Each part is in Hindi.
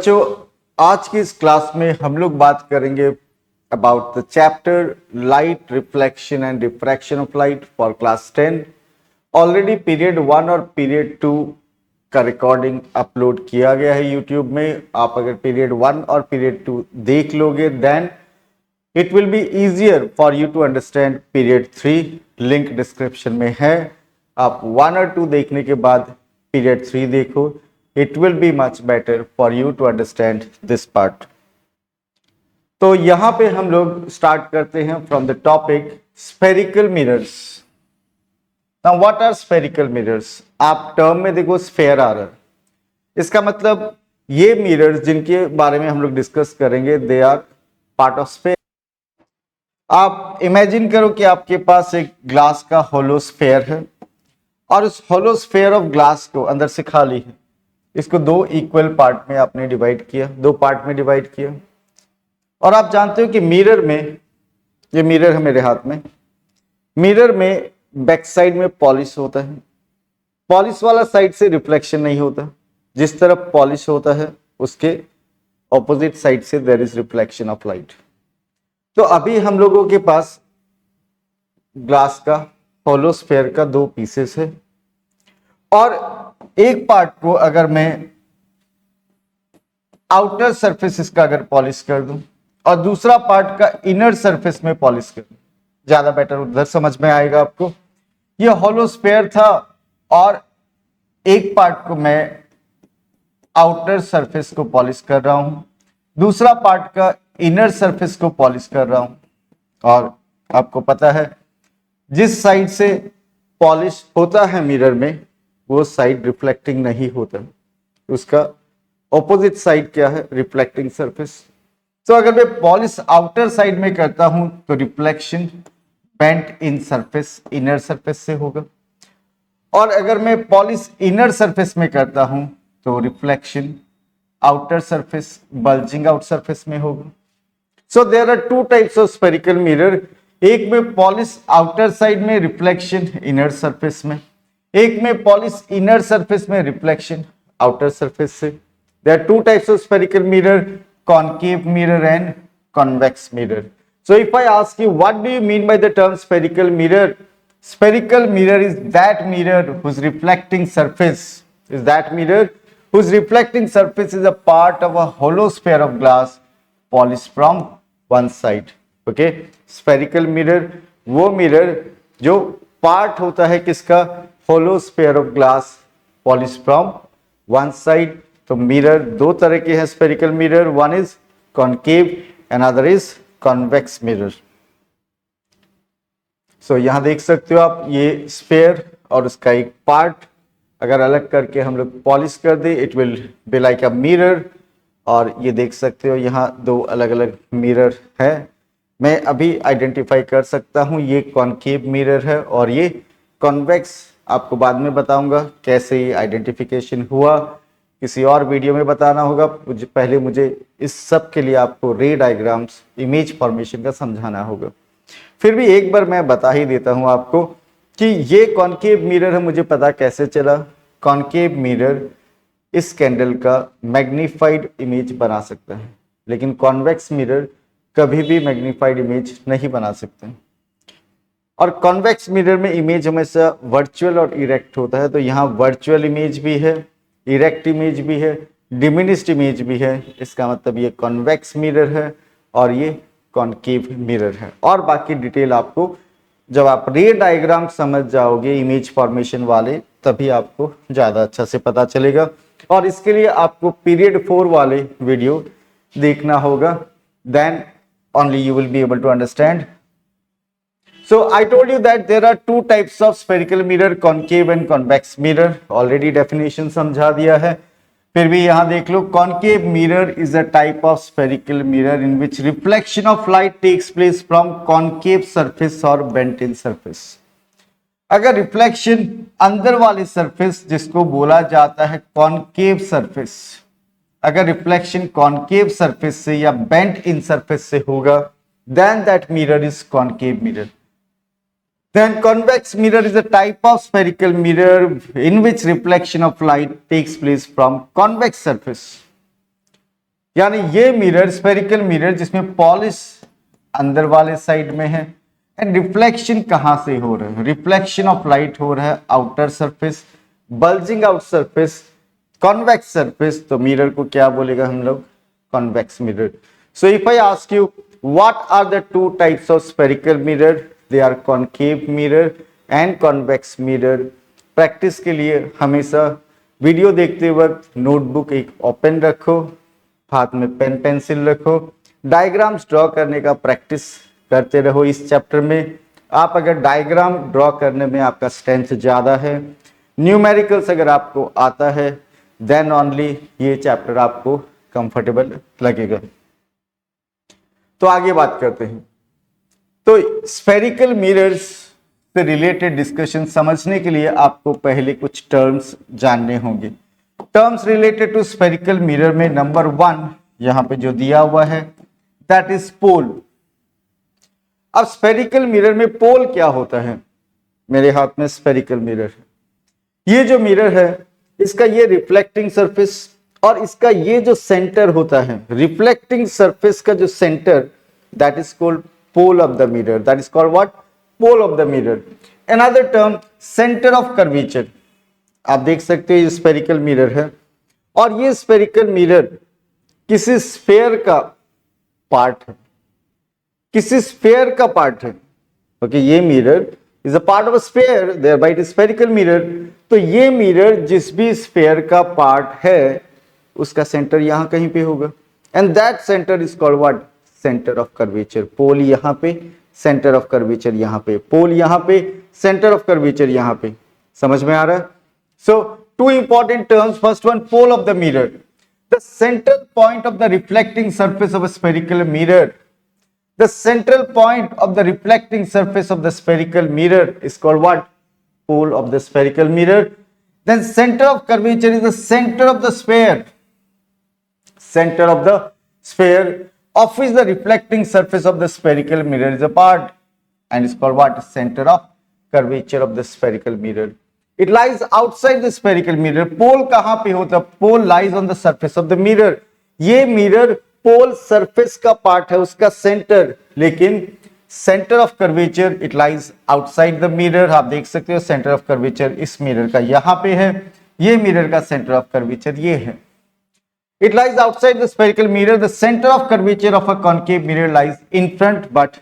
बच्चों, आज की इस क्लास में हम लोग बात करेंगे about the chapter light reflection and refraction of light for class 10। Already period 1 और पीरियड 2 का रिकॉर्डिंग अपलोड किया गया है यूट्यूब में। आप अगर पीरियड 1 और पीरियड 2 देख लोगे then it will be easier for you to understand period 3। Link description में है। आप 1 और 2 देखने के बाद पीरियड 3 देखो। It will be much better for you to understand this part. तो यहां पे हम लोग स्टार्ट करते हैं from the topic spherical mirrors. Now what are spherical mirrors? आप टर्म में देखो स्फेयर आ रहा है, इसका मतलब ये मिरर्स जिनके बारे में हम लोग डिस्कस करेंगे they are part of sphere. आप इमेजिन करो कि आपके पास एक ग्लास का होलो स्फेयर है और उस होलो स्फेयर ऑफ ग्लास को अंदर से खाली है। इसको दो इक्वल पार्ट में आपने डिवाइड किया, दो पार्ट में डिवाइड किया। और आप जानते हो कि मिरर में, ये मिरर है मेरे हाथ में, मिरर में बैक साइड में पॉलिश होता है। पॉलिश वाला साइड से रिफ्लेक्शन नहीं होता। जिस तरफ पॉलिश होता है उसके ऑपोजिट साइड से there is reflection of light. तो अभी हम लोगों के पास ग्लास का होलो स्फेयर का दो पीसेस है और एक पार्ट को अगर मैं आउटर सरफेस इसका अगर पॉलिश कर दूं और दूसरा पार्ट का इनर सरफेस में पॉलिश कर दूं, ज्यादा बेटर उधर समझ में आएगा आपको। ये होलो स्फेयर था और एक पार्ट को मैं आउटर सरफेस को पॉलिश कर रहा हूं, दूसरा पार्ट का इनर सरफेस को पॉलिश कर रहा हूं। और आपको पता है जिस साइड से पॉलिश होता है मिरर में वो साइड रिफ्लेक्टिंग नहीं होता, उसका ऑपोजिट साइड क्या है? Reflecting surface. तो अगर मैं पॉलिश आउटर साइड में करता हूं तो reflection bent in surface, inner surface से होगा। और अगर मैं पॉलिश इनर सरफेस में करता हूं तो reflection outer surface, bulging out surface में होगा। So there are two types of spherical mirror. एक में पॉलिश आउटर साइड में, रिफ्लेक्शन इनर सरफेस में। एक में पॉलिश इनर सरफेस में, रिफ्लेक्शन आउटर सरफेस से। There are two types of spherical mirror, concave mirror and convex mirror. So if I ask you what do you mean by the term spherical mirror? Spherical mirror is that mirror whose reflecting surface is a part of a hollow sphere of glass polished from one side. Okay, spherical mirror वो mirror जो पार्ट होता है किसका? Hollow sphere of glass polish from one side. तो मिरर दो तरह के हैं spherical mirror, one is concave and other is convex mirror. So यहां देख सकते हो आप, ये स्फेयर और उसका एक पार्ट अगर अलग करके हम लोग पॉलिश कर दे it will be like a mirror. और ये देख सकते हो यहाँ दो अलग अलग मिरर है। मैं अभी आइडेंटिफाई कर सकता हूँ ये कॉनकेव मिरर है और ये कॉन्वेक्स। आपको बाद में बताऊंगा कैसे ये आइडेंटिफिकेशन हुआ, किसी और वीडियो में बताना होगा। पहले मुझे इस सब के लिए आपको रे डायग्राम्स, इमेज फॉर्मेशन का समझाना होगा। फिर भी एक बार मैं बता ही देता हूं आपको कि ये कॉनकेव मिरर है। मुझे पता कैसे चला? कॉनकेव मिरर इस कैंडल का मैग्नीफाइड इमेज बना सकता है, लेकिन कॉन्वेक्स मिरर कभी भी मैग्नीफाइड इमेज नहीं बना सकते। और कॉन्वेक्स मिरर में इमेज हमेशा वर्चुअल और इरेक्ट होता है। तो यहाँ वर्चुअल इमेज भी है, इरेक्ट इमेज भी है, डिमिनिश्ड इमेज भी है। इसका मतलब ये कॉन्वेक्स मिरर है और ये कॉनकेव मिरर है। और बाकी डिटेल आपको जब आप रे डायग्राम समझ जाओगे इमेज फॉर्मेशन वाले तभी आपको ज़्यादा अच्छा से पता चलेगा। और इसके लिए आपको पीरियड 4 वाले वीडियो देखना होगा, then only you will be able to understand. So I told you that there are two types of spherical mirror, concave and convex mirror. Already definition समझा दिया है, फिर भी यहां देख लो। concave mirror is a type of spherical mirror in which reflection of light takes place from concave surface or bent in surface. अगर रिफ्लेक्शन अंदर वाली सरफेस जिसको बोला जाता है कॉनकेव सरफेस, अगर रिफ्लेक्शन कॉनकेव सरफेस से या बेंट इन सरफेस से होगा then that mirror is concave mirror. Then convex mirror is a type of spherical mirror in which reflection of light takes place from convex surface. यानी ये मिरर स्फेरिकल मिरर जिसमें पॉलिश अंदर वाले साइड में है एंड रिफ्लेक्शन कहां से हो रहा है, रिफ्लेक्शन ऑफ लाइट हो रहा है outer surface, bulging out surface, convex surface, तो मिरर को क्या बोलेगा हम लोग, convex mirror. So if I ask you what are the two types of spherical mirror, they are concave mirror and convex mirror. Practice के लिए हमेशा वीडियो देखते वक्त नोटबुक एक ओपन रखो, हाथ में पेन पेंसिल रखो, डायग्राम्स ड्रॉ करने का प्रैक्टिस करते रहो। इस चैप्टर में आप अगर डायग्राम ड्रॉ करने में आपका स्ट्रेंथ ज्यादा है, न्यूमेरिकल्स अगर आपको आता है, देन ओनली ये चैप्टर आपको कंफर्टेबल लगेगा। तो आगे बात करते हैं। तो स्फेरिकल मिरर्स से रिलेटेड डिस्कशन समझने के लिए आपको पहले कुछ टर्म्स जानने होंगे। Terms related to spherical mirror में नंबर 1 यहां पे जो दिया हुआ है दैट इज पोल। अब स्फेरिकल मिरर में पोल क्या होता है, मेरे हाथ में स्फेरिकल मिरर है, ये जो मिरर है इसका ये रिफ्लेक्टिंग सरफेस और इसका ये जो सेंटर होता है, रिफ्लेक्टिंग सरफेस का जो centre, that is called pole of the mirror, that is called what, pole of the mirror. Another term centre of curvature. आप देख सकते हैं ये स्फेरिकल मिरर है और ये स्फेरिकल मिरर किसी स्फेयर का पार्ट है, किसी स्फेयर का पार्ट है। ओके, ये mirror is a part of a sphere, thereby it is spherical mirror. तो ये मिरर जिस भी स्फेयर का पार्ट है उसका सेंटर यहां कहीं पे होगा and that centre is called what, centre of curvature. Pole यहां पे, सेंटर ऑफ कर्वेचर यहां पे, पोल यहां पे, सेंटर ऑफ कर्वेचर यहां पे। समझ में आ रहा है? So two important terms, first one pole of the mirror, the central point of the reflecting surface of a spherical mirror. The central point of the reflecting surface of the spherical mirror is called what? Pole of the spherical mirror. Then center of curvature is the center of the sphere. Center of the sphere of which the reflecting surface of the spherical mirror is a part and is called what? Center of curvature of the spherical mirror. It lies outside the spherical mirror. Pole कहां पे होता? Pole lies on the surface of the mirror. ये mirror पोल सरफेस का पार्ट है, उसका सेंटर, लेकिन centre of curvature it lies outside the mirror. आप देख सकते हो सेंटर ऑफ कर्वेचर इस मिरर का यहां पे है, ये मिरर का सेंटर ऑफ कर्वेचर ये है। It lies outside the spherical mirror, the centre of curvature of a concave mirror lies in front but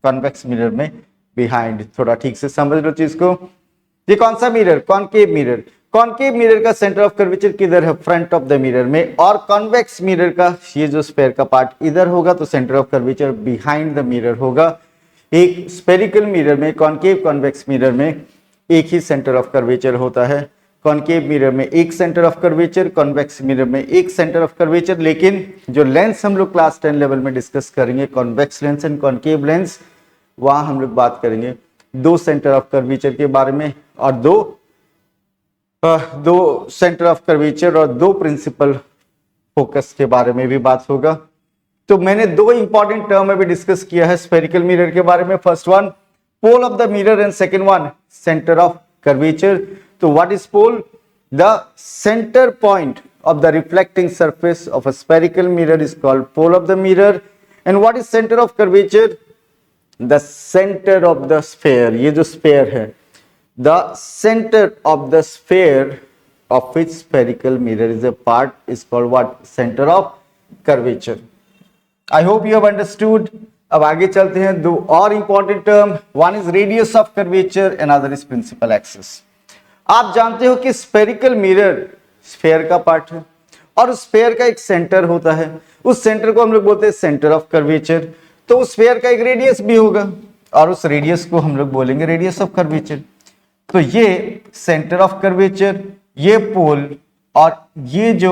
convex mirror में बिहाइंड। थोड़ा ठीक से समझ लो चीज को। ये कौन सा mirror? Concave mirror. Concave mirror का सेंटर ऑफ कर्वेचर किधर है? फ्रंट ऑफ द मिरर में। और कॉन्वेक्स मिरर का ये जो स्फेयर का पार्ट इधर होगा तो centre of curvature behind the mirror होगा। एक स्फेरिकल मिरर में, कॉन्केव कॉन्वेक्स मिरर में एक ही सेंटर ऑफ कर्वेचर होता है। कॉन्केव मिरर में एक centre of curvature, convex mirror में एक सेंटर ऑफ कर्वेचर। लेकिन जो लेंस हम लोग क्लास 10 लेवल में डिस्कस करेंगे, convex lens and concave lens, वहां हम लोग बात करेंगे दो सेंटर ऑफ कर्वेचर के बारे में और दो सेंटर ऑफ कर्वेचर और दो प्रिंसिपल फोकस के बारे में भी बात होगा। तो मैंने दो इंपॉर्टेंट टर्म अभी डिस्कस किया है स्फेरिकल मिरर के बारे में। First one pole of the mirror and second one centre of curvature. तो what is pole? The centre point of the reflecting surface of a spherical mirror is called pole of the mirror. And what is centre of curvature? The centre of the sphere. ये जो स्फेयर है, the center of the sphere of which spherical mirror is a part is called what? Center of curvature. I hope you have understood. अब आगे चलते हैं। दो और important term, one is radius of curvature and other is principal axis. आप जानते हो कि स्फेरिकल मिरर स्फेयर का पार्ट है और उस स्फेयर का एक सेंटर होता है, उस सेंटर को हम लोग बोलते हैं सेंटर ऑफ कर्वेचर। तो उस स्फेयर का एक रेडियस भी होगा और उस रेडियस को हम लोग बोलेंगे रेडियस ऑफ कर्वेचर। तो ये सेंटर ऑफ कर्वेचर, ये पोल और ये जो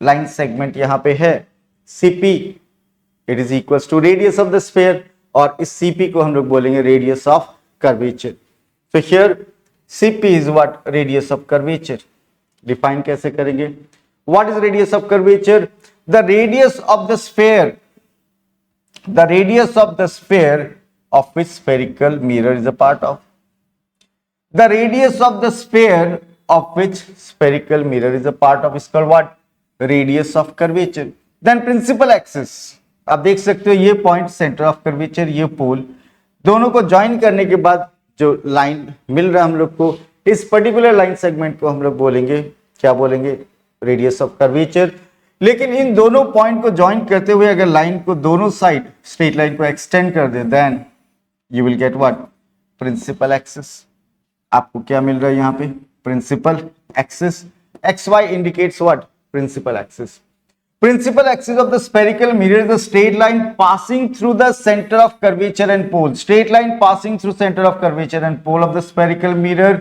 लाइन सेगमेंट यहां पे है CP, it is equals to radius of the sphere और इस सीपी को हम लोग बोलेंगे radius of curvature. So here CP is what? Radius of curvature. Define कैसे करेंगे? What is radius of curvature? The radius of the sphere, the radius of the sphere of which spherical mirror is a part of. The radius of the sphere of which spherical mirror is a part of is called what? Radius of curvature. Then principal axis, आप देख सकते हो ये पॉइंट सेंटर ऑफ कर्वेचर, ये पोल, दोनों को ज्वाइन करने के बाद जो लाइन मिल रहा है हम लोग को, इस पर्टिकुलर लाइन सेगमेंट को हम लोग बोलेंगे, क्या बोलेंगे, रेडियस ऑफ कर्वेचर। लेकिन इन दोनों पॉइंट को ज्वाइन करते हुए अगर लाइन को दोनों साइड स्ट्रेट लाइन को एक्सटेंड कर दे, then you will get what, principal axis. आपको क्या मिल रहा है यहाँ पे, principal axis. X Y indicates what, principal axis. Principal axis of the spherical mirror is a straight line passing through the center of curvature and pole. Straight line passing through center of curvature and pole of the spherical mirror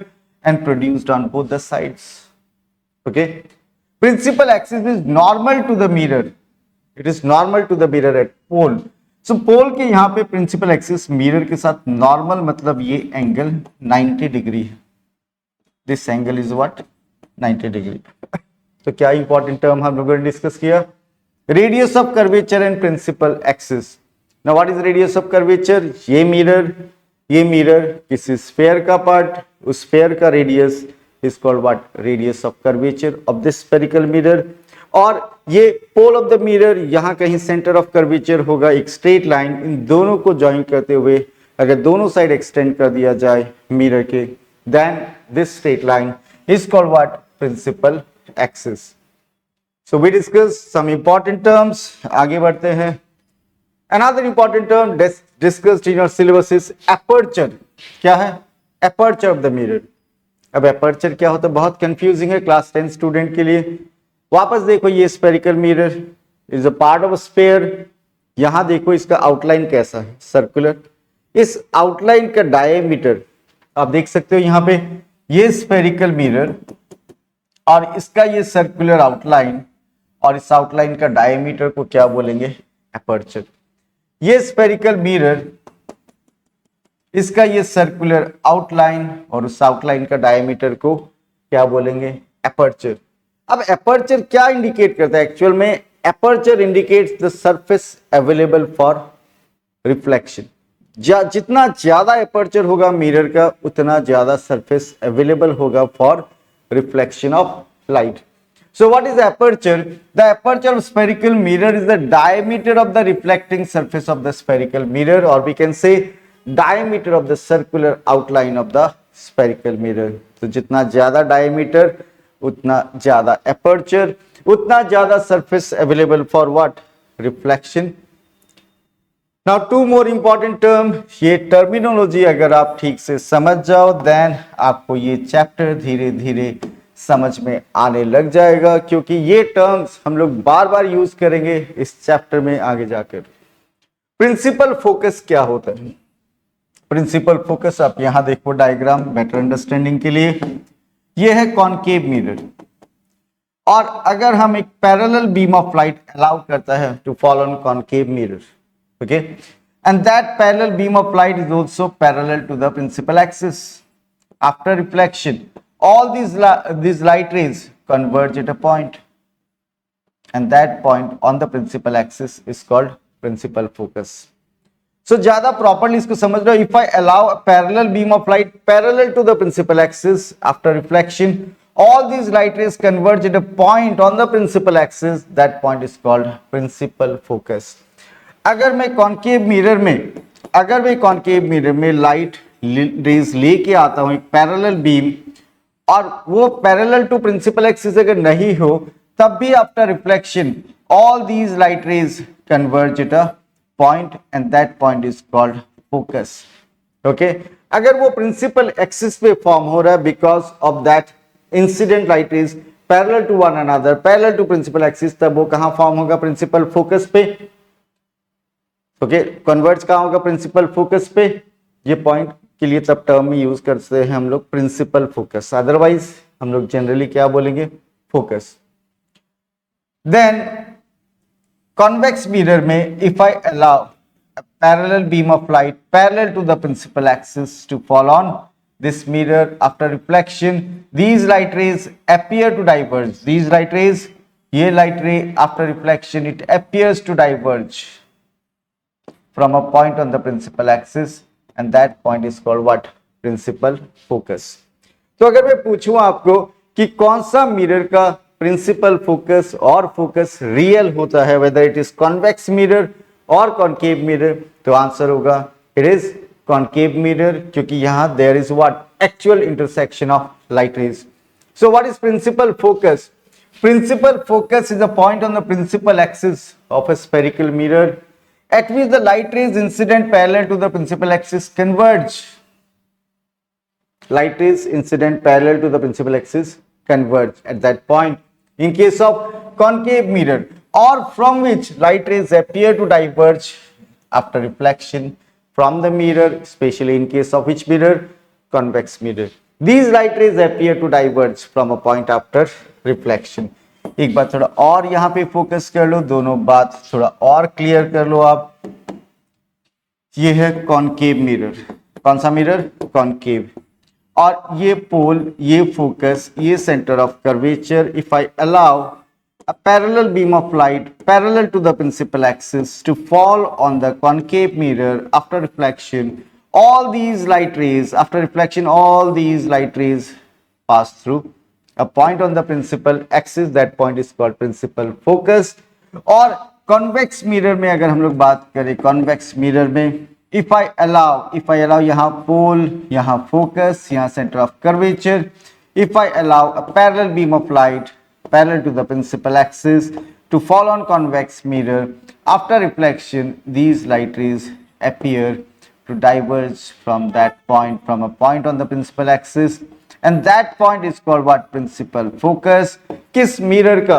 and produced on both the sides. Okay. Principal axis is normal to the mirror. It is normal to the mirror at pole. So pole के यहाँ पे principal axis mirror के साथ normal मतलब ये angle 90 डिग्री है. This angle is what? 90 degree. तो क्या इंपॉर्टेंट टर्म हम लोगों ने डिस्कस किया, radius of curvature and principal axis. Now what is radius of curvature, ये मिरर किसी स्फीयर का पार्ट, उस स्फीयर का radius is called what, radius of curvature of this spherical mirror. और ये पोल ऑफ द मिरर, यहाँ कहीं सेंटर ऑफ कर्वेचर होगा, एक स्ट्रेट लाइन, इन दोनों को ज्वाइन करते हुए अगर दोनों साइड एक्सटेंड कर दिया जाए मिरर के, then this straight line is called what, principal axis. So we discussed some important terms. आगे बढ़ते हैं। Another important term discussed in your syllabus is aperture. क्या है, aperture of the mirror। अब aperture क्या होता है, बहुत confusing है क्लास 10 स्टूडेंट के लिए। वापस देखो, ये spherical mirror is a part of a sphere। यहां देखो इसका आउटलाइन कैसा है, सर्कुलर। इस आउटलाइन का डायमीटर आप देख सकते हो यहाँ पे, ये spherical mirror और इसका ये सर्कुलर आउटलाइन, और इस आउटलाइन का डायमीटर को क्या बोलेंगे, एपर्चर। ये स्फेरिकल मिरर, इसका ये सर्कुलर आउटलाइन और उस आउटलाइन का डायमीटर को क्या बोलेंगे, एपर्चर। अब एपर्चर क्या इंडिकेट करता है, एक्चुअल में aperture indicates the surface available for reflection. जितना ज्यादा एपर्चर होगा मिरर का, उतना ज्यादा सरफेस अवेलेबल होगा for reflection of light. So what is aperture? The aperture of spherical mirror is the diameter of the reflecting surface of the spherical mirror, or we can say diameter of the circular outline of the spherical mirror. तो जितना ज्यादा diameter उतना ज्यादा aperture, उतना ज्यादा surface available for what, reflection. Now two more important term, ये टर्मिनोलॉजी अगर आप ठीक से समझ जाओ, देन आपको ये चैप्टर धीरे धीरे समझ में आने लग जाएगा, क्योंकि ये टर्म्स हम लोग बार बार यूज करेंगे इस चैप्टर में आगे जाकर। प्रिंसिपल फोकस क्या होता है, प्रिंसिपल फोकस आप यहां देखो डायग्राम बेटर अंडरस्टैंडिंग के लिए, ये है कॉनकेव मिरर। और अगर हम एक parallel beam of light allow करता है to fall on concave mirror, okay, and that parallel beam of light is also parallel to the principal axis. After reflection, all these light rays converge at a point, and that point on the principal axis is called principal focus. So ज्यादा properly इसको समझ लो, if I allow a parallel beam of light parallel to the principal axis after reflection, all these light rays converge at a point on the principal axis, that point is called principal focus. अगर मैं कॉनकेव मिरर में लाइट रेज लेके आता हूं एक पैरेलल बीम, और वो पैरेलल टू प्रिंसिपल एक्सिस अगर नहीं हो, तब भी after reflection all these light rays converge at a point, and that point is called focus. Okay, अगर वो प्रिंसिपल एक्सिस पे फॉर्म हो रहा है because of that incident light rays parallel to one another, parallel to principal axis, तब वो कहां फॉर्म होगा, प्रिंसिपल फोकस पे। ओके, कन्वर्ज कहां होगा, प्रिंसिपल फोकस पे। ये पॉइंट के लिए तब टर्म में यूज करते हैं हम लोग प्रिंसिपल फोकस, अदरवाइज हम लोग जनरली क्या बोलेंगे, फोकस। देन कॉन्वेक्स मिरर में if I allow parallel beam of light parallel to the principal axis to fall on this mirror after reflection, these light rays appear to diverge, these light rays, ये light ray after reflection it appears to diverge from a point on the principal axis, and that point is called what, principal focus. तो अगर मैं पूछूं आपको कि कौन सा मिरर का प्रिंसिपल फोकस और फोकस रियल होता है, whether it is convex mirror और कॉन्केव मिरर, तो आंसर होगा इट इज कॉन्केव मिरर, क्योंकि यहां there is what actual intersection of light rays. So what is principal focus? Principal focus is a point on the principal axis of a spherical mirror at which the light rays incident parallel to the principal axis converge. Light rays incident parallel to the principal axis converge at that point. In case of concave mirror, or from which light rays appear to diverge after reflection from the mirror, especially in case of which mirror? Convex mirror. These light rays appear to diverge from a point after reflection. एक बात थोड़ा और यहां पे फोकस कर लो, दोनों बात थोड़ा और क्लियर कर लो आप. ये है कॉनकेव मिरर. कौन सा मिरर? कॉनकेव. और ये पोल, ये फोकस, ये centre of curvature. If I allow a parallel beam of light parallel to the principal axis to fall on the concave mirror after reflection, all these light rays, after reflection, all these light rays pass through a point on the principal axis. That point is called principal focus. और convex mirror में अगर हम लोग बात करें, convex mirror में if I allow यहाँ pole, यहाँ focus, यहाँ center of curvature, if I allow a parallel beam of light parallel to the principal axis to fall on convex mirror after reflection, these light rays appear to diverge from that point, from a point on the principal axis, and that point is called what? Principal focus. किस मिरर का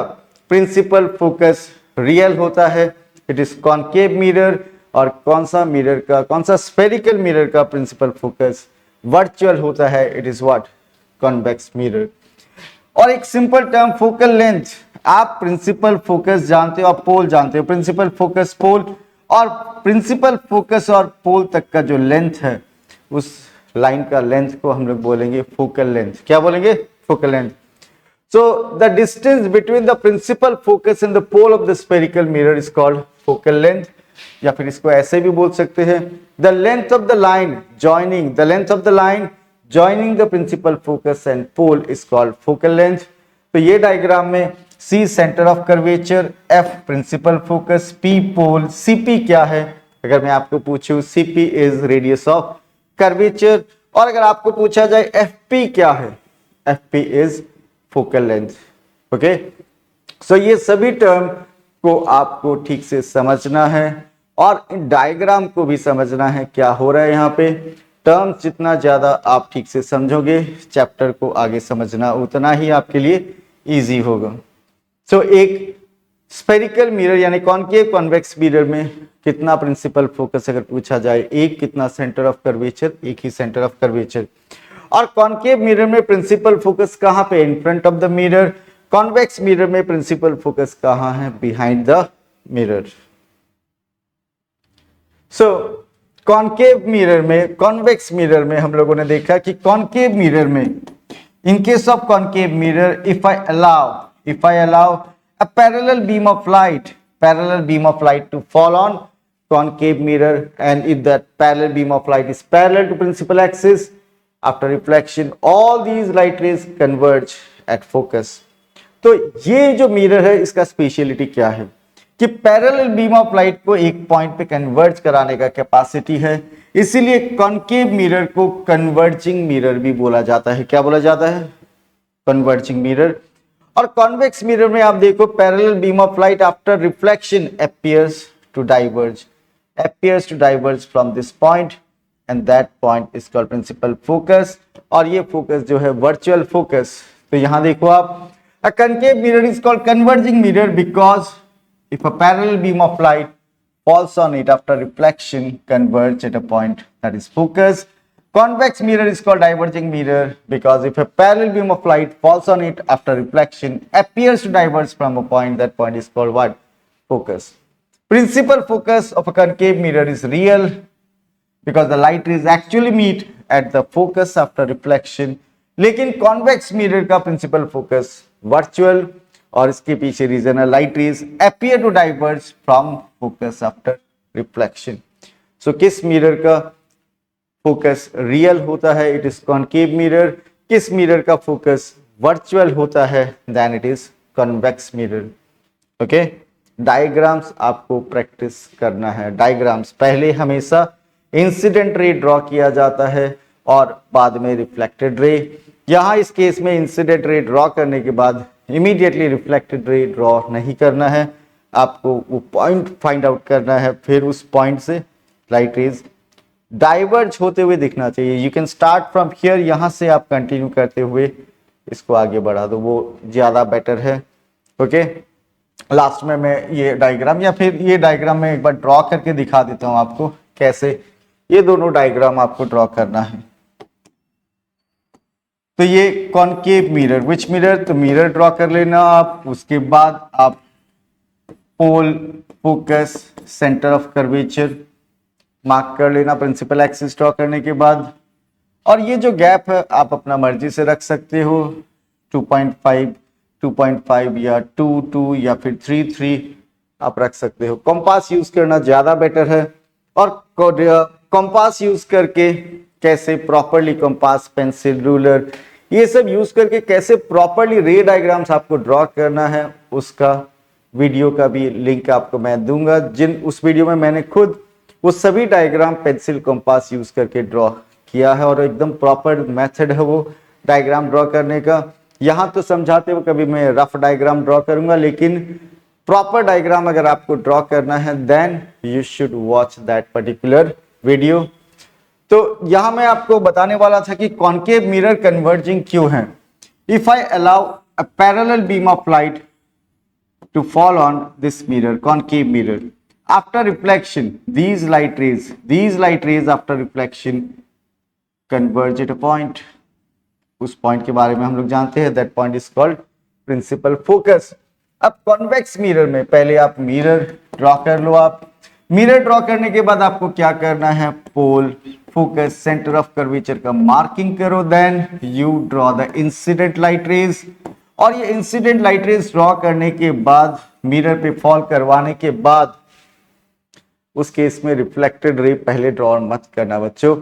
प्रिंसिपल फोकस रियल होता है? It is concave mirror. और कौन सा मिरर का, कौन सा स्फेरिकल मिरर का प्रिंसिपल फोकस वर्चुअल होता है? It is what? Convex mirror. और एक सिंपल टर्म फोकल लेंथ. आप प्रिंसिपल फोकस जानते हो, आप पोल जानते हो, प्रिंसिपल फोकस पोल, और प्रिंसिपल फोकस और पोल तक का जो लेंथ है, उस लाइन का लेंथ को हम लोग बोलेंगे फोकल लेंथ. क्या बोलेंगे? Focal length. So the distance between the principal focus and the pole of the spherical mirror is called focal length. या फिर इसको ऐसे भी बोल सकते हैं, the length of the line joining, the length of the line joining the principal focus and pole is called focal length. तो ये डायग्राम में C centre of curvature, F principal focus, P pole, CP क्या है? अगर मैं आपको पूछूं CP is radius of curvature, और अगर आपको पूछा जाए FP क्या है? FP is focal length. Okay, so ये सभी टर्म को आपको ठीक से समझना है और डायग्राम को भी समझना है क्या हो रहा है यहाँ पे. टर्म जितना ज्यादा आप ठीक से समझोगे, चैप्टर को आगे समझना उतना ही आपके लिए इजी होगा. सो एक स्फेरिकल मिरर यानी कॉनकेव कॉन्वेक्स मिरर में कितना प्रिंसिपल फोकस अगर पूछा जाए, एक, कितना सेंटर ऑफ कर्वेचर, एक ही सेंटर ऑफ कर्वेचर. और कॉनकेव मिरर में प्रिंसिपल फोकस कहां पे? In front of the mirror. Convex mirror में प्रिंसिपल फोकस कहां है? Behind the mirror. So concave mirror में, कॉन्वेक्स मिरर में हम लोगों ने देखा कि कॉनकेव मिरर में, in case of concave mirror, if I allow a parallel beam of light to fall on concave mirror, and if that parallel beam of light is parallel to principal axis, after reflection all these light rays converge at focus. तो ये जो मिरर है इसका स्पेशलिटी क्या है कि पैरेलल बीम ऑफ लाइट को एक पॉइंट पे कन्वर्ज कराने का कैपेसिटी है, इसीलिए कॉनकेव मिरर को कन्वर्जिंग मिरर भी बोला जाता है. क्या बोला जाता है? Converging mirror. और कॉन्वेक्स मिरर में आप देखो, parallel beam of light after reflection appears to diverge from this point, and that point is called principal focus. और ये फोकस जो है वर्चुअल फोकस. तो यहां देखो आप, a concave mirror is called converging mirror because if a parallel beam of light falls on it after reflection, converge at a point that is focus. Convex mirror is called diverging mirror because if a parallel beam of light falls on it after reflection, appears to diverge from a point, that point is called what? Focus. Principal focus of a concave mirror is real because the light rays actually meet at the focus after reflection. लेकिन convex mirror का principal focus virtual, और इसके पीछे रीजन है light rays appear to diverge from focus after reflection. So किस मिरर का फोकस रियल होता है? It is concave mirror. किस मिरर का फोकस वर्चुअल होता है? Then it is convex mirror. Okay, diagrams आपको प्रैक्टिस करना है। डायग्राम्स पहले हमेशा इंसिडेंट रे ड्रॉ किया जाता है और बाद में रिफ्लेक्टेड रे। यहाँ इस केस में इंसिडेंट रे ड्रॉ करने के बाद इमीडिएटली रिफ्लेक्टेड रे ड्रॉ नहीं करना है, आपको वो पॉइंट फाइंड आउट करना है, फिर उस पॉइंट से लाइट रेज डाइवर्ज होते हुए दिखना चाहिए। You can start from here, यहाँ से आप कंटिन्यू करते हुए इसको आगे बढ़ा दो, वो ज़्यादा बेटर है। ओके, लास्ट में मैं ये डायग्राम या फिर ये डायग्राम में एक बार ड्रॉ करके दिखा देता हूँ आपको कैसे ये दोनों डायग्राम आपको ड्रॉ करना है। तो ये कॉनकेव मिरर, विच मिरर, तो मिरर ड्रॉ कर लेना आप। उसके बाद आप pole, focus, centre of curvature mark कर लेना प्रिंसिपल एक्सिस ड्रॉ करने के बाद। और ये जो गैप है आप अपना मर्जी से रख सकते हो, 2.5, 2.5 या 2 या फिर 3 आप रख सकते हो। कंपास यूज करना ज्यादा बेटर है। और कंपास यूज करके कैसे प्रॉपरली, कंपास, पेंसिल, रूलर, ये सब यूज करके कैसे प्रॉपरली रे डायग्राम्स आपको ड्रॉ करना है, उसका वीडियो का भी लिंक आपको मैं दूंगा। उस वीडियो में मैंने खुद वो सभी डायग्राम पेंसिल, कंपास यूज करके ड्रॉ किया है और एकदम प्रॉपर मेथड है वो डायग्राम ड्रॉ करने का। यहाँ तो समझाते हुए कभी मैं रफ डायग्राम ड्रॉ करूंगा, लेकिन प्रॉपर डायग्राम अगर आपको ड्रॉ करना है then you should watch that particular video. तो यहां मैं आपको बताने वाला था कि कॉनकेव मिरर कन्वर्जिंग क्यों है। If I allow a parallel beam of light to fall on this mirror, concave mirror, after reflection these light rays after reflection converge at a point, उस पॉइंट के बारे में हम लोग जानते हैं, that point is called principal focus. अब कॉन्वेक्स मिरर में पहले आप मिरर ड्रॉ कर लो। आप मिरर ड्रॉ करने के बाद आपको क्या करना है, pole, focus, centre of curvature का मार्किंग करो, then you draw the incident light rays. और ये इंसिडेंट लाइट रेज ड्रॉ करने के बाद, मिरर पे फॉल करवाने के बाद, उस केस में रिफ्लेक्टेड रे पहले ड्रॉ मत करना बच्चों।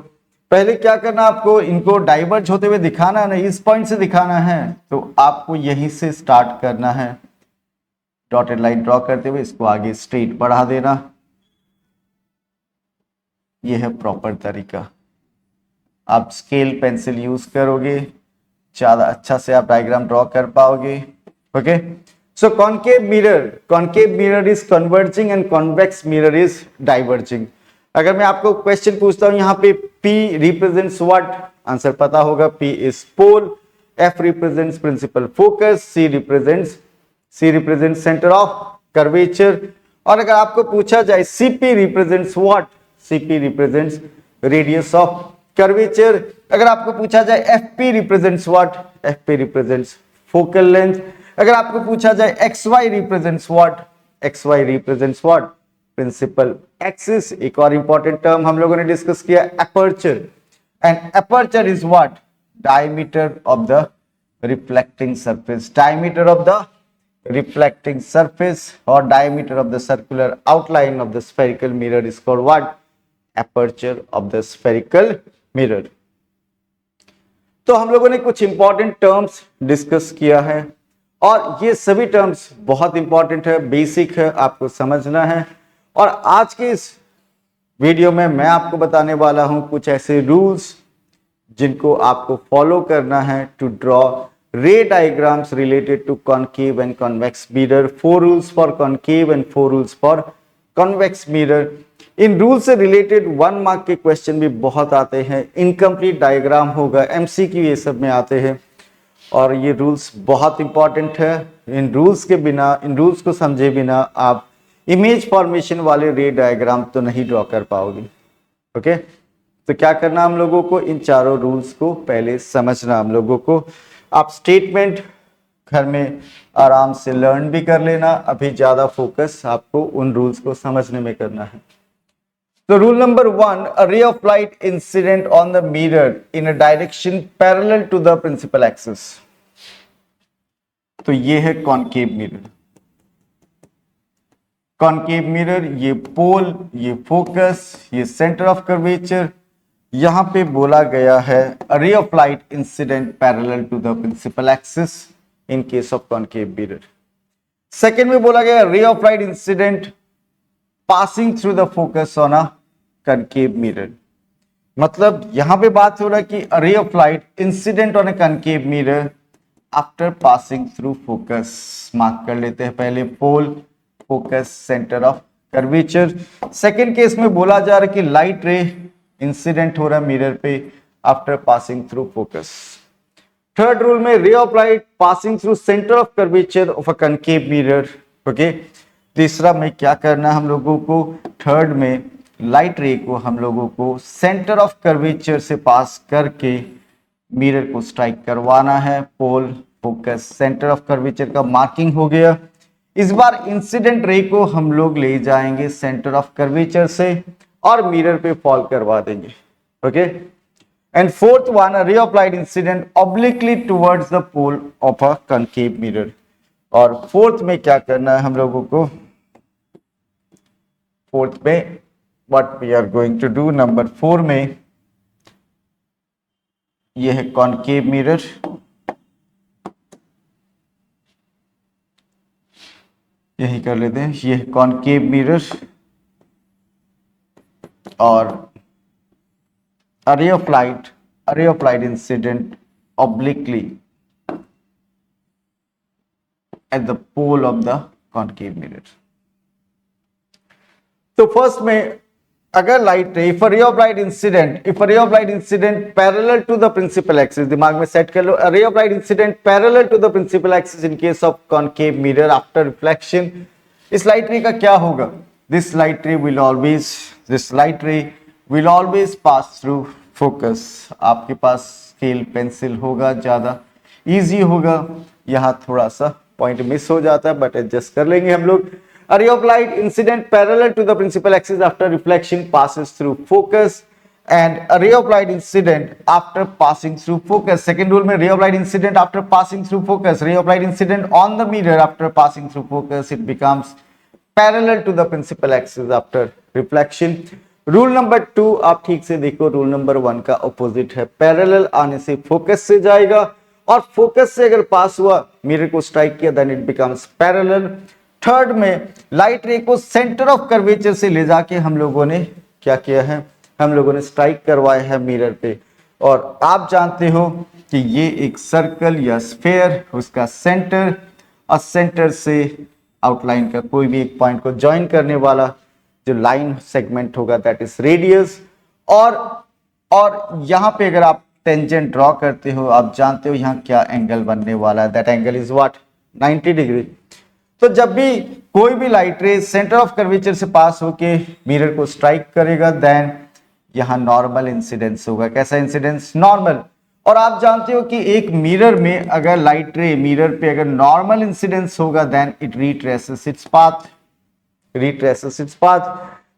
पहले क्या करना, आपको इनको डाइवर्ज होते हुए दिखाना है ना, इस पॉइंट से दिखाना है, तो आपको यहीं से स्टार्ट करना है। डॉटेड लाइन ड्रॉ करते हुए इसको आगे स्ट्रेट बढ़ा देना, यह है प्रॉपर तरीका। आप स्केल पेंसिल यूज करोगे ज्यादा अच्छा से आप डायग्राम ड्रॉ कर पाओगे। Okay, so concave mirror is converging and convex mirror is diverging. अगर मैं आपको क्वेश्चन पूछता हूं यहाँ पे P रिप्रेजेंट्स व्हाट, आंसर पता होगा, P is pole, F represents principal focus, C represents centre of curvature. और अगर आपको पूछा जाए CP represents what, CP represents radius of curvature. अगर आपको पूछा जाए FP represents what, FP represents focal length. अगर आपको पूछा जाए XY represents what, XY represents what, principal axis. एक और इंपॉर्टेंट टर्म हम लोगों ने डिस्कस किया, aperture, and aperture is what, diameter of the reflecting surface, diameter of the reflecting surface और diameter of the circular outline of the spherical mirror is called what, aperture of the spherical mirror. तो हम लोगों ने कुछ इंपॉर्टेंट टर्म्स डिस्कस किया है और ये सभी टर्म्स बहुत इंपॉर्टेंट है, बेसिक है, आपको समझना है। और आज के इस वीडियो में मैं आपको बताने वाला हूं कुछ ऐसे रूल्स जिनको आपको फॉलो करना है to draw ray diagrams related to concave and convex mirror. 4 rules for concave and 4 rules for convex mirror. इन रूल से रिलेटेड 1 मार्क के क्वेश्चन भी बहुत आते हैं, इनकम्प्लीट डायग्राम होगा, MCQ ये सब में आते हैं और ये रूल्स बहुत इंपॉर्टेंट है। इन रूल्स के बिना, इन रूल्स को समझे बिना आप इमेज फॉर्मेशन वाले रे डायग्राम तो नहीं ड्रॉ कर पाओगे। ओके, तो क्या करना हम लोगों को, इन चारों रूल्स को पहले समझना हम लोगों को। आप स्टेटमेंट घर में आराम से लर्न भी कर लेना, अभी ज्यादा फोकस आपको उन रूल्स को समझने में करना है। तो rule number 1, a ray of light incident on the mirror in a direction parallel to the principal axis. तो ये है कॉनकेव मिरर। कॉनकेव मिरर, ये पोल, ये फोकस, ये सेंटर ऑफ कर्वेचर। यहां पे बोला गया है a ray of light incident parallel to the principal axis in case of concave mirror। Second में बोला गया ray of light incident passing through the focus on a concave mirror. मतलब यहां पे बात हो रहा है कि ray of light incident on a concave mirror after passing through focus. Mark कर लेते हैं पहले pole, focus, centre of curvature. Second case में बोला जा रहा है कि लाइट रे इंसिडेंट हो रहा है मिरर पे after passing through focus. Third rule में ray of light passing through centre of curvature of a concave mirror. Okay, तीसरा में क्या करना है हम लोगों को, थर्ड में लाइट रे को हम लोगों को सेंटर ऑफ कर्वेचर से पास करके मिरर को स्ट्राइक करवाना है। Pole, focus, centre of curvature का मार्किंग हो गया। इस बार इंसिडेंट रे को हम लोग ले जाएंगे सेंटर ऑफ कर्वेचर से और मिरर पे फॉल करवा देंगे। Okay, and fourth one, ray of light incident obliquely towards the pole of a concave mirror. और फोर्थ में क्या करना है हम लोगों को, फोर्थ में what we are going to do, number 4 में यह है कॉनकेव मिरर, यही कर लेते हैं, ये कॉनकेव मिरर और ray of light incident obliquely at the pole of the concave mirror. तो फर्स्ट में अगर light ray, if ray of light incident parallel to the principal axis, दिमाग में सेट कर लो, ray of light incident parallel to the principal axis in case of concave mirror after reflection, इस लाइट रे का क्या होगा, this light ray will always pass through focus. आपके पास स्केल पेंसिल होगा, ज्यादा इजी होगा, यहां थोड़ा सा पॉइंट मिस हो जाता है बट एडजस्ट कर लेंगे हम लोग। A ray of light incident parallel to the principal axis after reflection passes through focus, and a ray of light incident after passing through focus. Second rule में ray of light incident after passing through focus, ray of light incident on the mirror after passing through focus, it becomes parallel to the principal axis after reflection. Rule number 2 आप ठीक से देखो, रूल नंबर 1 का ऑपोजिट है, पैरेलल आने से फोकस से जाएगा और फोकस से अगर पास हुआ, मिरर को स्ट्राइक किया, then it becomes parallel. Third में लाइट रे को सेंटर ऑफ कर्वेचर से ले जाके हम लोगों ने क्या किया है, हम लोगों ने स्ट्राइक करवाया है मिरर पे। और आप जानते हो कि ये एक सर्कल या स्फेयर, उसका सेंटर और सेंटर से आउटलाइन का कोई भी एक पॉइंट को ज्वाइन करने वाला जो लाइन सेगमेंट होगा, दैट इज रेडियस। और यहां पे अगर आप टेंजेंट ड्रॉ करते हो, आप जानते हो यहां क्या एंगल बनने वाला है, that angle is what, 90 degree. तो जब भी कोई भी लाइट रे सेंटर ऑफ कर्वेचर से पास होके मिरर को स्ट्राइक करेगा, देन यहां नॉर्मल इंसिडेंस होगा। कैसा इंसिडेंस, नॉर्मल। और आप जानते हो कि एक मिरर में अगर लाइट रे मिरर पे अगर नॉर्मल इंसिडेंस होगा, then it retraces its path,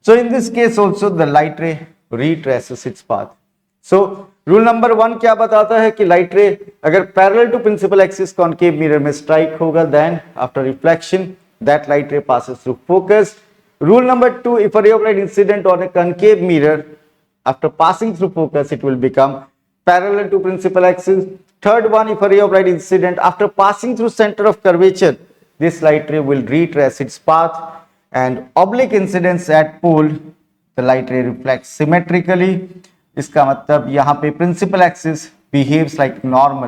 so in this case also the light ray retraces its path. So rule number 1 क्या बताता है कि लाइट रे अगर parallel to principal axis concave mirror में स्ट्राइक होगा, then after reflection that light ray passes through focus. Rule number 2, if a ray of light incident on a concave mirror after passing through focus, it will become parallel to principal axis. Third one, if a ray of light incident after passing through centre of curvature, this light ray will retrace its path, and oblique incidence at pole, the light ray reflects symmetrically. इसका मतलब यहां पे principal axis behaves like normal,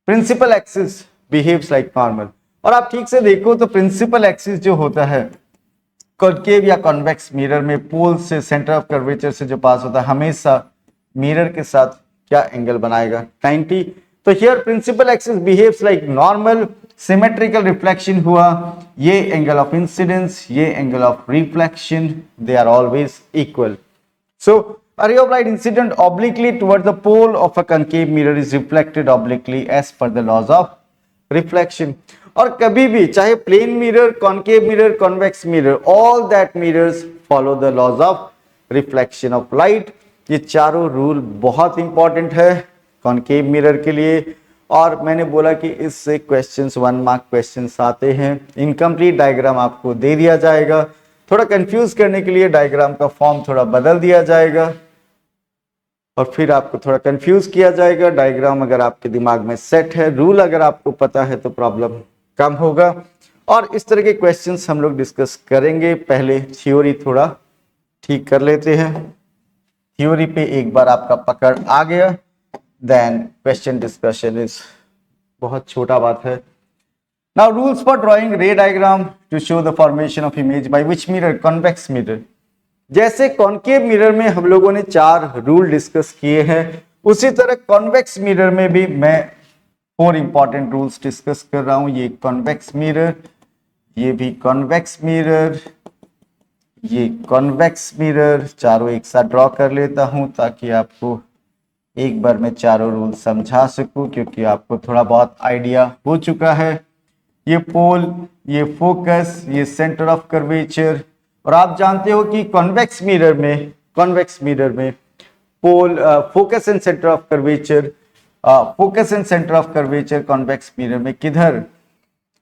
principal axis behaves like normal. और आप ठीक से देखो तो प्रिंसिपल एक्सिस जो होता है कॉनकेव या कॉन्वेक्स मिरर में, पोल से सेंटर ऑफ कर्वेचर से जो पास होता है, हमेशा मिरर के साथ क्या एंगल बनाएगा, 90। तो here principal axis behaves like normal, symmetrical reflection हुआ, ये एंगल ऑफ इंसिडेंस, ये angle of reflection, they are always equal. So a ray of light incident obliquely towards the pole of a concave mirror is reflected obliquely as per the laws of reflection. और कभी भी चाहे plane mirror, concave mirror, convex mirror, all that mirrors follow the laws of reflection of light. ये चारों रूल बहुत इंपॉर्टेंट है कॉनकेव मिरर के लिए। और मैंने बोला कि इससे क्वेश्चंस 1 मार्क क्वेश्चंस आते हैं। इनकम्प्लीट डायग्राम आपको दे दिया जाएगा, थोड़ा कंफ्यूज करने के लिए डायग्राम का फॉर्म थोड़ा बदल दिया जाएगा और फिर आपको थोड़ा कंफ्यूज किया जाएगा। डायग्राम अगर आपके दिमाग में सेट है, रूल अगर आपको पता है तो प्रॉब्लम कम होगा। और इस तरह के क्वेश्चंस हम लोग डिस्कस करेंगे। पहले थ्योरी थोड़ा ठीक कर लेते हैं। थ्योरी पे एक बार आपका पकड़ आ गया, देन क्वेश्चन डिस्कशन इज बहुत छोटा बात है। Now rules for drawing ray diagram to show the formation of image by which mirror, convex mirror. जैसे कॉन्केव मिरर में हम लोगों ने 4 रूल डिस्कस किए हैं, उसी तरह कॉन्वेक्स मिरर में भी मैं 4 इंपॉर्टेंट रूल्स डिस्कस कर रहा हूं। ये कॉन्वेक्स मिरर, ये भी कॉन्वेक्स मिरर, ये कॉन्वेक्स मिरर, चारों एक साथ ड्रॉ कर लेता हूं ताकि आपको एक बार मैं चारों रूल समझा सकूं, क्योंकि आपको थोड़ा बहुत आइडिया हो चुका है। ये पोल, ये फोकस, ये सेंटर ऑफ कर्वेचर। और आप जानते हो कि कॉन्वेक्स मिरर में pole, focus and centre of curvature, focus and centre of curvature convex mirror में किधर,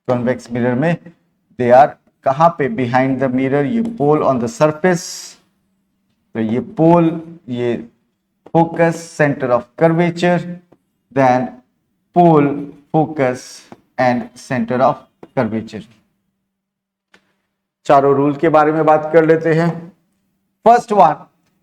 कॉन्वेक्स मिरर में दे आर कहां पे, बिहाइंड द मिरर। ये पोल ऑन द सरफेस, तो ये पोल, ये focus centre of curvature, then pole focus and centre of curvature. चारों रूल के बारे में बात कर लेते हैं। First one,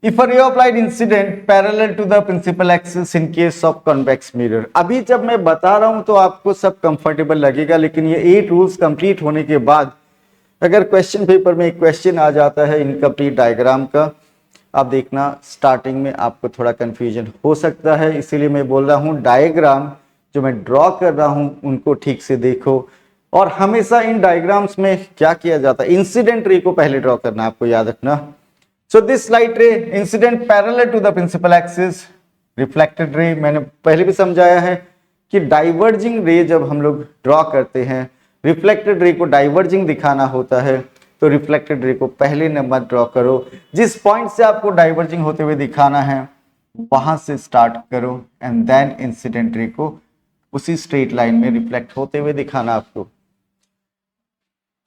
if a ray of light incident parallel to the principal axis in case of convex mirror. अभी जब मैं बता रहा हूं तो आपको सब कंफर्टेबल लगेगा, लेकिन ये 8 रूल्स कंप्लीट होने के बाद अगर क्वेश्चन पेपर में एक क्वेश्चन आ जाता है इनकम्प्लीट डायग्राम का, आप देखना स्टार्टिंग में आपको थोड़ा कंफ्यूजन हो सकता है। इसीलिए मैं बोल रहा हूं डायग्राम जो मैं ड्रॉ कर रहा हूं उनको ठीक से देखो। और हमेशा इन डायग्राम्स में क्या किया जाता है, इंसिडेंट रे को पहले ड्रॉ करना, आपको याद रखना। So this light ray incident parallel to the principal axis, reflected ray मैंने पहले भी समझाया है कि डाइवर्जिंग रे जब हम लोग ड्रॉ करते हैं, रिफ्लेक्टेड रे को डाइवर्जिंग दिखाना होता है, तो रिफ्लेक्टेड रे को पहले नंबर ड्रॉ करो। जिस पॉइंट से आपको डाइवर्जिंग होते हुए दिखाना है वहां से स्टार्ट करो, एंड देन इंसिडेंट रे को उसी स्ट्रेट लाइन में रिफ्लेक्ट होते हुए दिखाना आपको।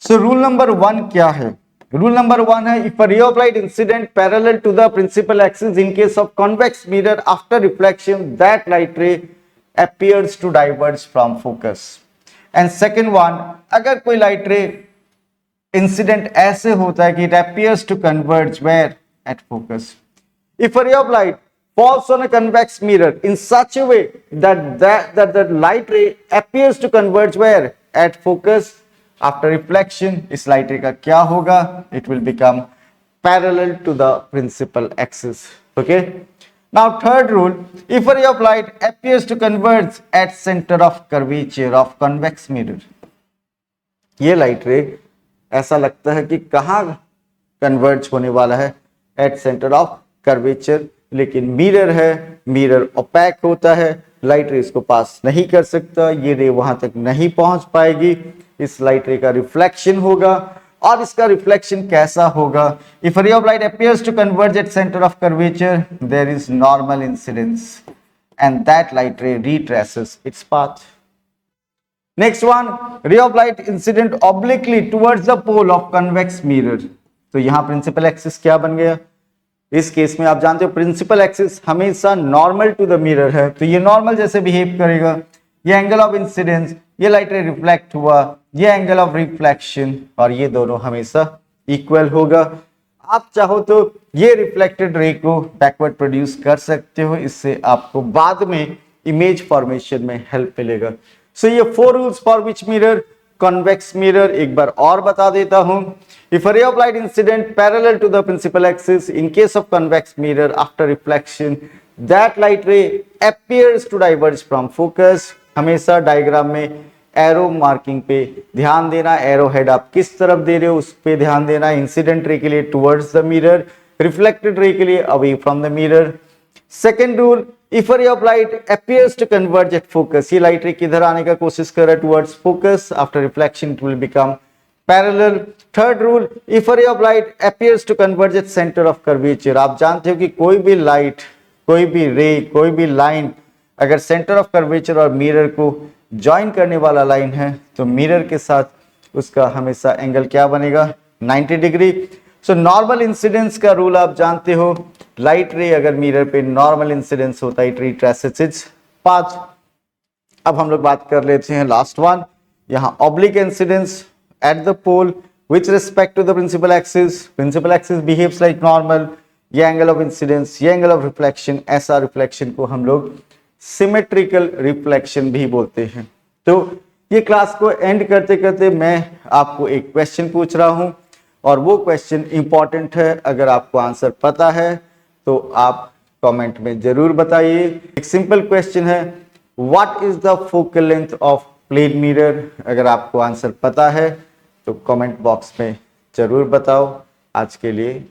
सो रूल नंबर 1 क्या है? रूल नंबर 1 है, if a ray of light incident parallel to the principal axis in case of convex mirror after reflection, that light ray appears to diverge from focus. And second one, अगर कोई लाइट रे इंसिडेंट ऐसे होता है कि it appears to converge where at focus. If a ray of light falls on a convex mirror in such a way that the light ray appears to converge where at focus, after reflection इस लाइट रे का क्या होगा? It will become parallel to the principal axis. Okay. Now third rule, if a ray of light appears to converge at center of curvature of convex mirror, ये लाइट रे ऐसा लगता है कि कहाँ कन्वर्ज होने वाला है, एट सेंटर ऑफ कर्वेचर, लेकिन मिरर है, मिरर ओपैक होता है, लाइट रे इसको पास नहीं कर सकता, ये रे वहां तक नहीं पहुंच पाएगी, इस लाइट रे का रिफ्लेक्शन होगा। और इसका रिफ्लेक्शन कैसा होगा? If a ray of light appears to converge at center of curvature, there is normal incidence and that light ray retraces its path. Next one, ray of light incident obliquely towards the pole of convex mirror. तो यहां प्रिंसिपल एक्सिस क्या बन गया? इस केस में आप जानते हो प्रिंसिपल एक्सिस हमेशा नॉर्मल टू द मिरर है, तो ये नॉर्मल जैसे बिहेव करेगा। ये एंगल ऑफ इंसिडेंस, ये लाइट रे रिफ्लेक्ट हुआ, ये एंगल ऑफ रिफ्लेक्शन, और ये दोनों हमेशा इक्वल होगा। आप चाहो तो ये रिफ्लेक्टेड रे को बैकवर्ड प्रोड्यूस कर सकते हो, इससे आपको बाद में इमेज फॉर्मेशन में हेल्प मिलेगा। सो ये 4 rules for which mirror, convex mirror एक बार और बता देता हूं। If a ray of light incident parallel to the principal axis in case of convex mirror after reflection, that light ray appears to diverge from focus। हमेशा डायग्राम में एरो मार्किंग पे ध्यान देना, एरो हेड आप किस तरफ दे रहे हो उस पे ध्यान देना। इंसिडेंट रे के लिए towards the mirror, reflected ray के लिए away from the mirror. Second rule, if a ray of light appears to converge at focus, ये लाइट रे किधर आने का कोशिश कर रहा है? Towards focus, after reflection it will become parallel. Third rule, if a ray of light appears to converge at center of curvature, आप जानते हो कि कोई भी लाइट, कोई भी रे, कोई भी लाइन अगर सेंटर ऑफ कर्वेचर और मिरर को ज्वाइन करने वाला लाइन है तो मिरर के साथ उसका हमेशा एंगल क्या बनेगा? 90 डिग्री। सो नॉर्मल इंसिडेंस का रूल आप जानते हो, लाइट रे अगर मिरर पे नॉर्मल इंसिडेंस होता है, इट रिट्रेसेस इट्स पाथ। अब हम लोग बात कर लेते हैं लास्ट वन, यहाँ oblique incidence at the pole with respect to the principal axis. Principal axis behaves like normal. ये angle of incidence, ये angle of reflection, ऐसा reflection को हम लोग symmetrical reflection भी बोलते हैं। तो ये क्लास को एंड करते करते मैं आपको एक क्वेश्चन पूछ रहा हूं और वो क्वेश्चन इंपॉर्टेंट है। अगर आपको आंसर पता है तो आप कमेंट में जरूर बताइए। एक सिंपल क्वेश्चन है, what is the focal length of plane mirror. अगर आपको आंसर पता है तो कमेंट बॉक्स में जरूर बताओ। आज के लिए